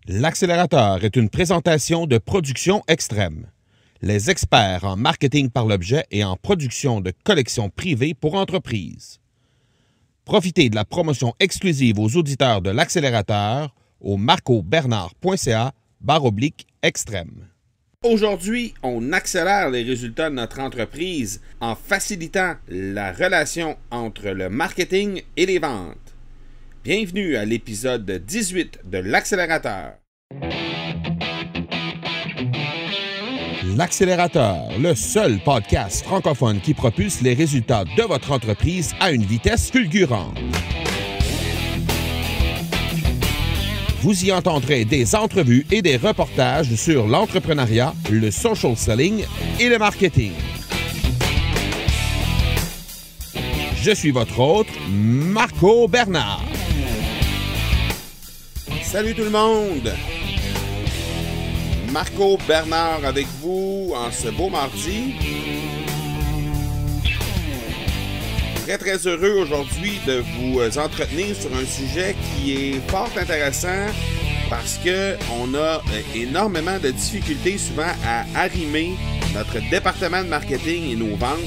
L'accélérateur est une présentation de Production Extrême, les experts en marketing par l'objet et en production de collections privées pour entreprises. Profitez de la promotion exclusive aux auditeurs de l'accélérateur au marcobernard.ca/extrême. Aujourd'hui, on accélère les résultats de notre entreprise en facilitant la relation entre le marketing et les ventes. Bienvenue à l'épisode 18 de l'accélérateur. L'accélérateur, le seul podcast francophone qui propulse les résultats de votre entreprise à une vitesse fulgurante. Vous y entendrez des entrevues et des reportages sur l'entrepreneuriat, le social selling et le marketing. Je suis votre hôte, Marco Bernard. Salut tout le monde! Marco Bernard avec vous en ce beau mardi. Très heureux aujourd'hui de vous entretenir sur un sujet qui est fort intéressant parce qu'on a énormément de difficultés souvent à arrimer notre département de marketing et nos ventes.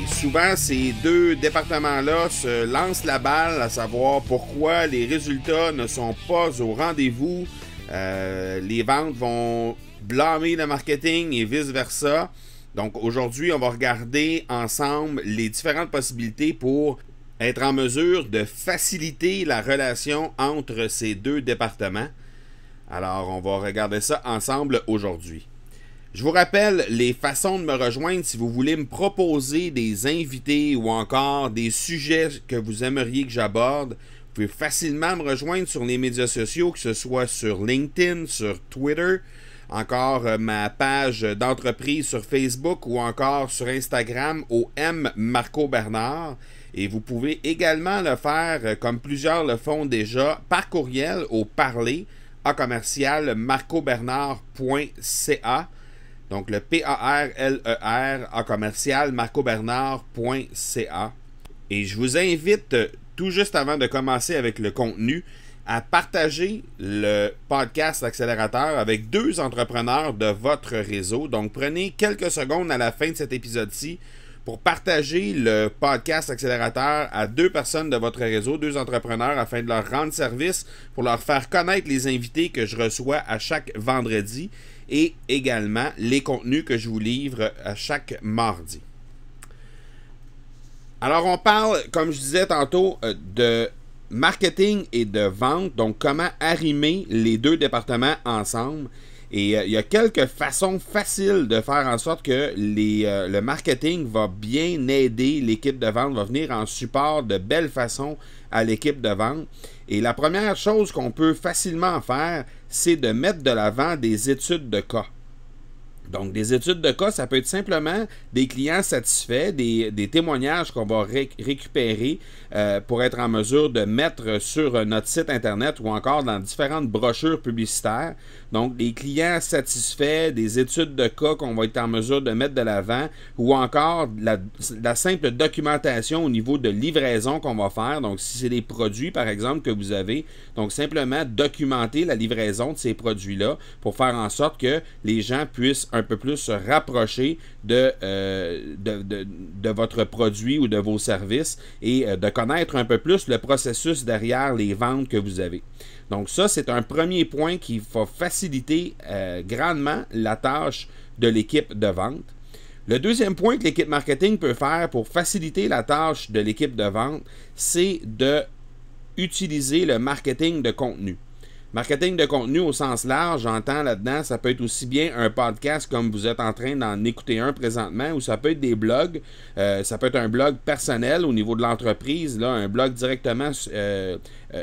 Souvent, ces deux départements-là se lancent la balle à savoir pourquoi les résultats ne sont pas au rendez-vous. Les ventes vont blâmer le marketing et vice-versa. Donc aujourd'hui, on va regarder ensemble les différentes possibilités pour être en mesure de faciliter la relation entre ces deux départements. Alors, on va regarder ça ensemble aujourd'hui. Je vous rappelle les façons de me rejoindre si vous voulez me proposer des invités ou encore des sujets que vous aimeriez que j'aborde. Vous pouvez facilement me rejoindre sur les médias sociaux, que ce soit sur LinkedIn, sur Twitter, encore ma page d'entreprise sur Facebook ou encore sur Instagram au M Marco Bernard. Et vous pouvez également le faire, comme plusieurs le font déjà, par courriel au parler à commercial marcobernard.ca. Donc, le PARLER à commercial marcobernard.ca. Et je vous invite, tout juste avant de commencer avec le contenu, à partager le podcast Accélérateur avec deux entrepreneurs de votre réseau. Donc, prenez quelques secondes à la fin de cet épisode-ci pour partager le podcast Accélérateur à deux personnes de votre réseau, deux entrepreneurs, afin de leur rendre service, pour leur faire connaître les invités que je reçois à chaque vendredi et également les contenus que je vous livre à chaque mardi. Alors, on parle, comme je disais tantôt, de marketing et de vente, donc comment arrimer les deux départements ensemble. Et il y a quelques façons faciles de faire en sorte que le marketing va bien aider l'équipe de vente, va venir en support de belle façon à l'équipe de vente. Et la première chose qu'on peut facilement faire, c'est de mettre de l'avant des études de cas. Donc, des études de cas, ça peut être simplement des clients satisfaits, des témoignages qu'on va récupérer pour être en mesure de mettre sur notre site Internet ou encore dans différentes brochures publicitaires. Donc, des clients satisfaits, des études de cas qu'on va être en mesure de mettre de l'avant ou encore la simple documentation au niveau de livraison qu'on va faire. Donc, si c'est des produits, par exemple, que vous avez, donc simplement documenter la livraison de ces produits-là pour faire en sorte que les gens puissent un peu plus se rapprocher de votre produit ou de vos services et de connaître un peu plus le processus derrière les ventes que vous avez. Donc ça, c'est un premier point qui va faciliter grandement la tâche de l'équipe de vente. Le deuxième point que l'équipe marketing peut faire pour faciliter la tâche de l'équipe de vente, c'est d'utiliser le marketing de contenu. Marketing de contenu au sens large, j'entends là-dedans, ça peut être aussi bien un podcast comme vous êtes en train d'en écouter un présentement, ou ça peut être des blogs, ça peut être un blog personnel au niveau de l'entreprise, là, un blog directement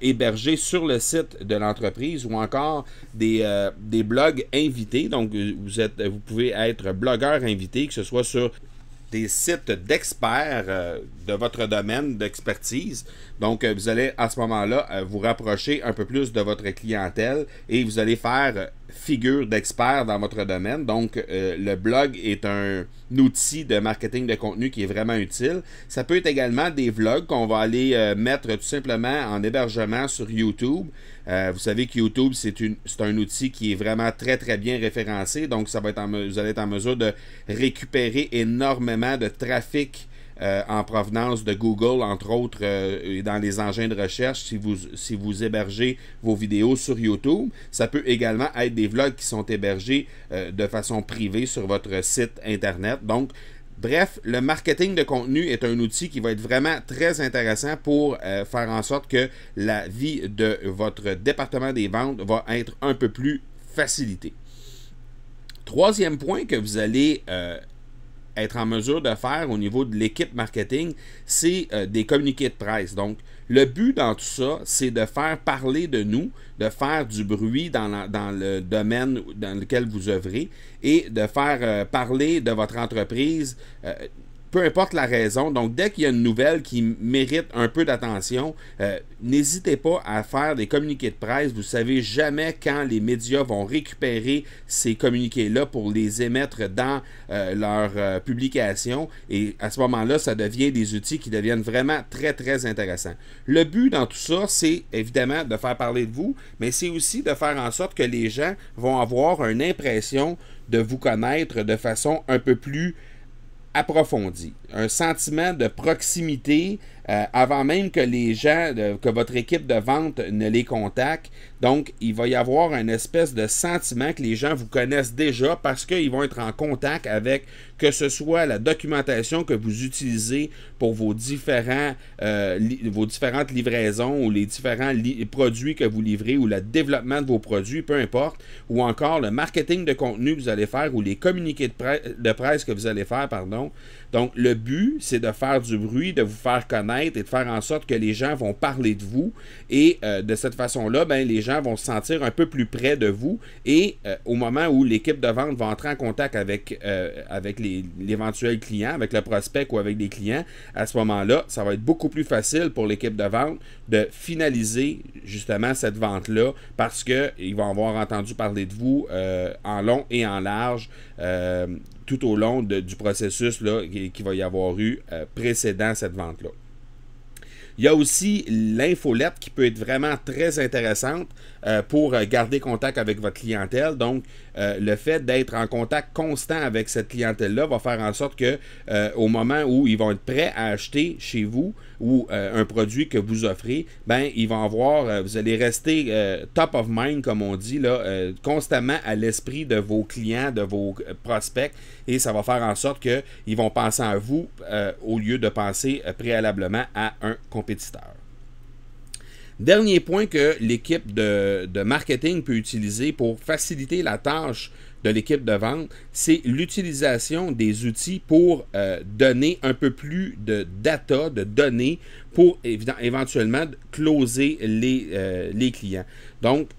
hébergé sur le site de l'entreprise, ou encore des blogs invités. Donc, vous pouvez être blogueur invité, que ce soit sur des sites d'experts de votre domaine d'expertise. Donc, vous allez à ce moment-là vous rapprocher un peu plus de votre clientèle et vous allez faire figure d'expert dans votre domaine. Donc, le blog est un outil de marketing de contenu qui est vraiment utile. Ça peut être également des vlogs qu'on va aller mettre tout simplement en hébergement sur YouTube. Vous savez que YouTube, c'est un outil qui est vraiment très, très bien référencé. Donc, vous allez être en mesure de récupérer énormément de trafic en provenance de Google, entre autres, et dans les engins de recherche, si vous hébergez vos vidéos sur YouTube. Ça peut également être des vlogs qui sont hébergés de façon privée sur votre site Internet. Donc, bref, le marketing de contenu est un outil qui va être vraiment très intéressant pour faire en sorte que la vie de votre département des ventes va être un peu plus facilitée. Troisième point que vous allez être en mesure de faire au niveau de l'équipe marketing, c'est des communiqués de presse. Donc, le but dans tout ça, c'est de faire parler de nous, de faire du bruit dans le domaine dans lequel vous œuvrez et de faire parler de votre entreprise, peu importe la raison. Donc, dès qu'il y a une nouvelle qui mérite un peu d'attention, n'hésitez pas à faire des communiqués de presse. Vous ne savez jamais quand les médias vont récupérer ces communiqués-là pour les émettre dans leur publication. Et à ce moment-là, ça devient des outils qui deviennent vraiment très, très intéressants. Le but dans tout ça, c'est évidemment de faire parler de vous, mais c'est aussi de faire en sorte que les gens vont avoir une impression de vous connaître de façon un peu plus approfondi, un sentiment de proximité avant même que les gens, que votre équipe de vente ne les contacte. Donc, il va y avoir une espèce de sentiment que les gens vous connaissent déjà parce qu'ils vont être en contact avec, que ce soit la documentation que vous utilisez pour vos différentes livraisons ou les différents produits que vous livrez ou le développement de vos produits, peu importe, ou encore le marketing de contenu que vous allez faire ou les communiqués de presse que vous allez faire, pardon. Donc, le but, c'est de faire du bruit, de vous faire connaître et de faire en sorte que les gens vont parler de vous. Et de cette façon-là, ben, les gens vont se sentir un peu plus près de vous. Et au moment où l'équipe de vente va entrer en contact avec l'éventuel client, avec le prospect ou avec des clients, à ce moment-là, ça va être beaucoup plus facile pour l'équipe de vente de finaliser justement cette vente-là parce qu'ils vont avoir entendu parler de vous en long et en large tout au long du processus là, qui va y avoir eu précédent cette vente-là. Il y a aussi l'infolette qui peut être vraiment très intéressante pour garder contact avec votre clientèle. Donc, le fait d'être en contact constant avec cette clientèle-là va faire en sorte que au moment où ils vont être prêts à acheter chez vous ou un produit que vous offrez, ben ils vont avoir, vous allez rester top of mind, comme on dit, là, constamment à l'esprit de vos clients, de vos prospects, et ça va faire en sorte qu'ils vont penser à vous au lieu de penser préalablement à un compétiteur. Dernier point que l'équipe de marketing peut utiliser pour faciliter la tâche de l'équipe de vente, c'est l'utilisation des outils pour donner un peu plus de data, de données pour éventuellement closer les clients. Donc,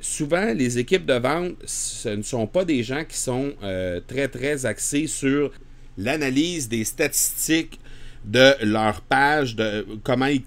souvent, les équipes de vente, ce ne sont pas des gens qui sont très, très axés sur l'analyse des statistiques de leur page, de comment ils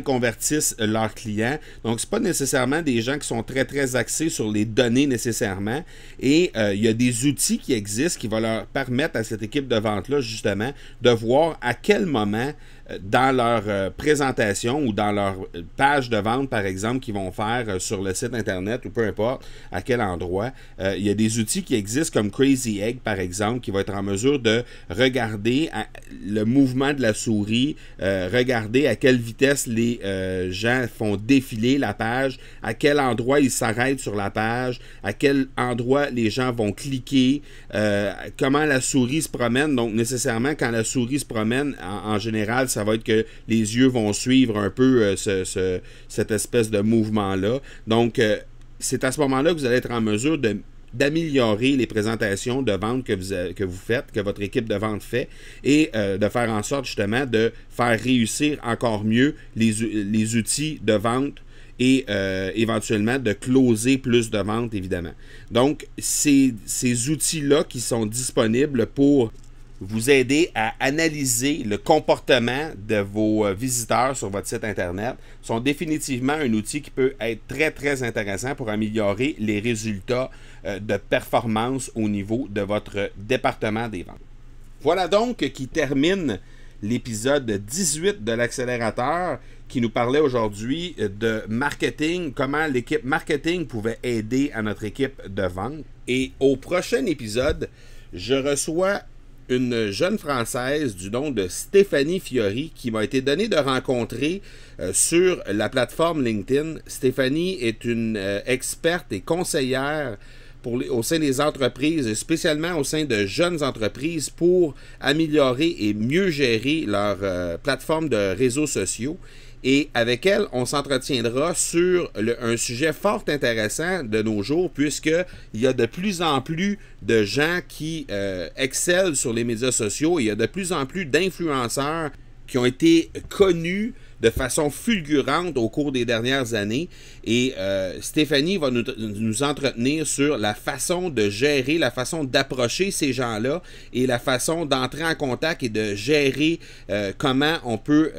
convertissent leurs clients. Donc, ce n'est pas nécessairement des gens qui sont très, très axés sur les données nécessairement. Et il y a des outils qui existent qui vont leur permettre à cette équipe de vente-là, justement, de voir à quel moment dans leur présentation ou dans leur page de vente, par exemple, qu'ils vont faire sur le site Internet ou peu importe à quel endroit. Il y a des outils qui existent comme Crazy Egg, par exemple, qui va être en mesure de regarder le mouvement de la souris, regarder à quelle vitesse les gens font défiler la page, à quel endroit ils s'arrêtent sur la page, à quel endroit les gens vont cliquer, comment la souris se promène. Donc, nécessairement, quand la souris se promène, en général, ça va être que les yeux vont suivre un peu cette espèce de mouvement-là. Donc, c'est à ce moment-là que vous allez être en mesure d'améliorer les présentations de vente que vous faites, que votre équipe de vente fait, et de faire en sorte justement de faire réussir encore mieux les outils de vente et éventuellement de closer plus de ventes, évidemment. Donc, ces outils-là qui sont disponibles pour vous aider à analyser le comportement de vos visiteurs sur votre site Internet. Sont définitivement un outil qui peut être très, très intéressant pour améliorer les résultats de performance au niveau de votre département des ventes. Voilà donc qui termine l'épisode 18 de l'accélérateur qui nous parlait aujourd'hui de marketing, comment l'équipe marketing pouvait aider à notre équipe de vente. Et au prochain épisode, je reçois une jeune Française du nom de Stéphanie Fiori qui m'a été donné de rencontrer sur la plateforme LinkedIn. Stéphanie est une experte et conseillère au sein des entreprises, spécialement au sein de jeunes entreprises pour améliorer et mieux gérer leur plateforme de réseaux sociaux. Et avec elle, on s'entretiendra sur un sujet fort intéressant de nos jours, puisqu'il y a de plus en plus de gens qui excellent sur les médias sociaux et il y a de plus en plus d'influenceurs qui ont été connus de façon fulgurante au cours des dernières années. Et Stéphanie va nous entretenir sur la façon de gérer, la façon d'approcher ces gens-là et la façon d'entrer en contact et de gérer comment on peut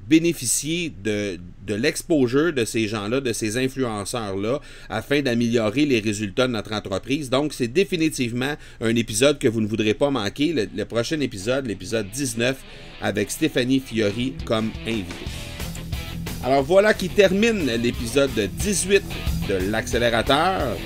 bénéficier de l'exposure de ces gens-là, de ces influenceurs-là, afin d'améliorer les résultats de notre entreprise. Donc, c'est définitivement un épisode que vous ne voudrez pas manquer. Le prochain épisode, l'épisode 19, avec Stéphanie Fiori comme invitée. Alors voilà qui termine l'épisode 18 de l'accélérateur.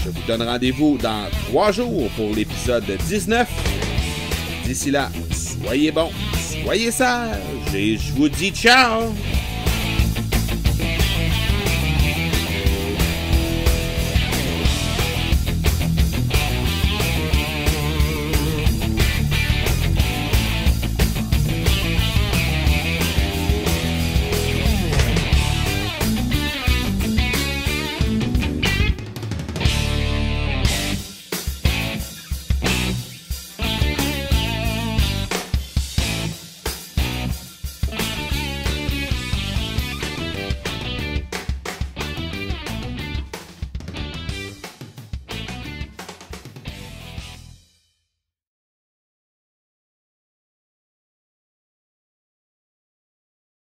Je vous donne rendez-vous dans 3 jours pour l'épisode 19. D'ici là, soyez bons, soyez sages et je vous dis ciao!